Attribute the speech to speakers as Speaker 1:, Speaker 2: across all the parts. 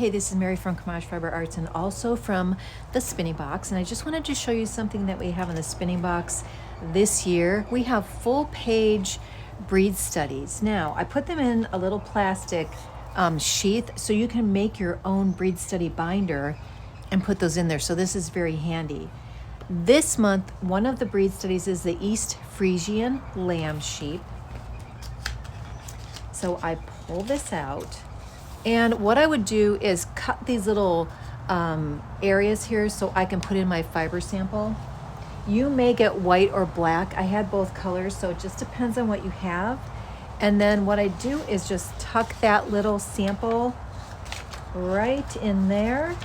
Speaker 1: Hey, this is Mary from Camaj Fiber Arts and also from the spinning box. And I just wanted to show you something that we have in the spinning box this year. We have full page breed studies. Now, I put them in a little plastic sheath so you can make your own breed study binder and put those in there. So this is very handy. This month, one of the breed studies is the East Frisian lamb sheep. So I pull this out. And what I would do is cut these little areas here so I can put in my fiber sample. You may get white or black. I had both colors, so it just depends on what you have. And then what I do is just tuck that little sample right in there.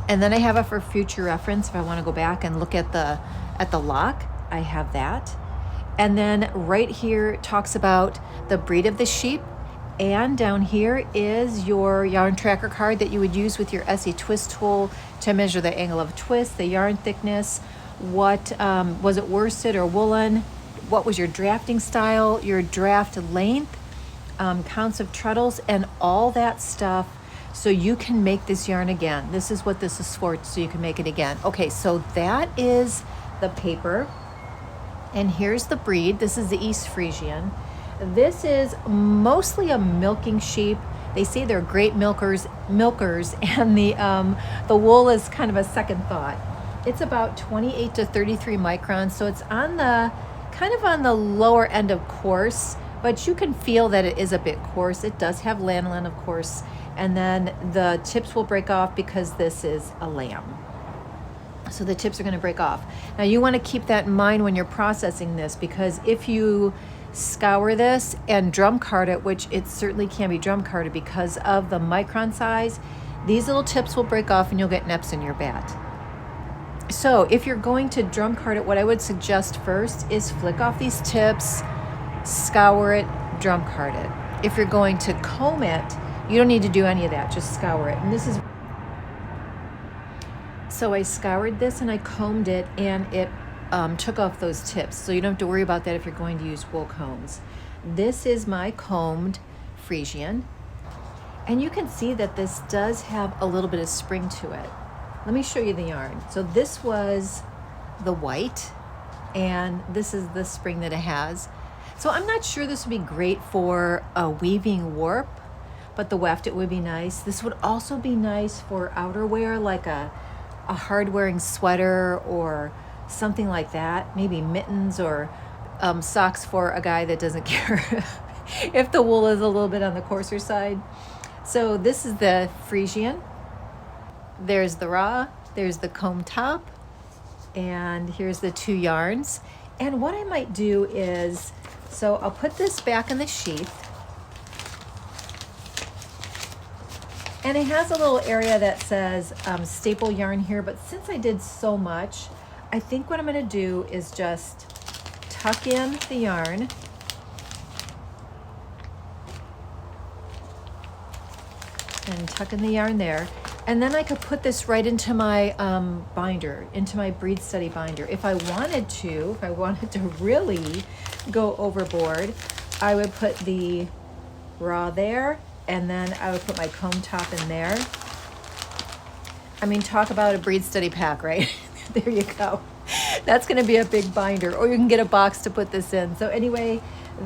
Speaker 1: And then I have it for future reference. If I want to go back and look at the lock, I have that. And then right here it talks about the breed of the sheep. And down here is your yarn tracker card that you would use with your SE twist tool to measure the angle of twist, the yarn thickness, what was it worsted or woolen, what was your drafting style, your draft length, counts of treadles, and all that stuff so you can make this yarn again. This is what this is for, so you can make it again. Okay, so that is the paper. And here's the breed. This is the East Frisian. This is mostly a milking sheep. They say they're great milkers, and the wool is kind of a second thought. It's about 28 to 33 microns, so it's on the kind of on the lower end of coarse, but you can feel that it is a bit coarse. It does have lanolin, of course, and then the tips will break off because this is a lamb. So the tips are going to break off. Now you want to keep that in mind when you're processing this, because if you scour this and drum card it, which it certainly can be drum carded because of the micron size, these little tips will break off and you'll get neps in your bat. So if you're going to drum card it, what I would suggest first is flick off these tips, scour it, drum card it. If you're going to comb it, you don't need to do any of that, just scour it. And this is so I scoured this and I combed it, and it took off those tips. So you don't have to worry about that if you're going to use wool combs. This is my combed Frisian. And you can see that this does have a little bit of spring to it. Let me show you the yarn. So this was the white, and this is the spring that it has. So I'm not sure this would be great for a weaving warp, but the weft, it would be nice. This would also be nice for outerwear, like a hard-wearing sweater or something like that, maybe mittens or socks for a guy that doesn't care if the wool is a little bit on the coarser side. So this is the Frisian. There's the raw, there's the comb top, and here's the two yarns. And what I might do is, so I'll put this back in the sheath, and it has a little area that says staple yarn here, but since I did so much, I think what I'm gonna do is just tuck in the yarn and tuck in the yarn there. And then I could put this right into my binder, into my breed study binder. If I wanted to really go overboard, I would put the raw there, and then I would put my comb top in there. I mean, talk about a breed study pack, right? There you go. That's gonna be a big binder, or you can get a box to put this in. So anyway,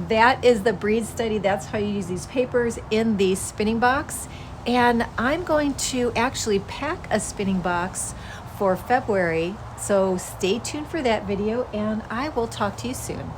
Speaker 1: that is the breed study. That's how you use these papers in the spinning box. And I'm going to actually pack a spinning box for February. So stay tuned for that video, and I will talk to you soon.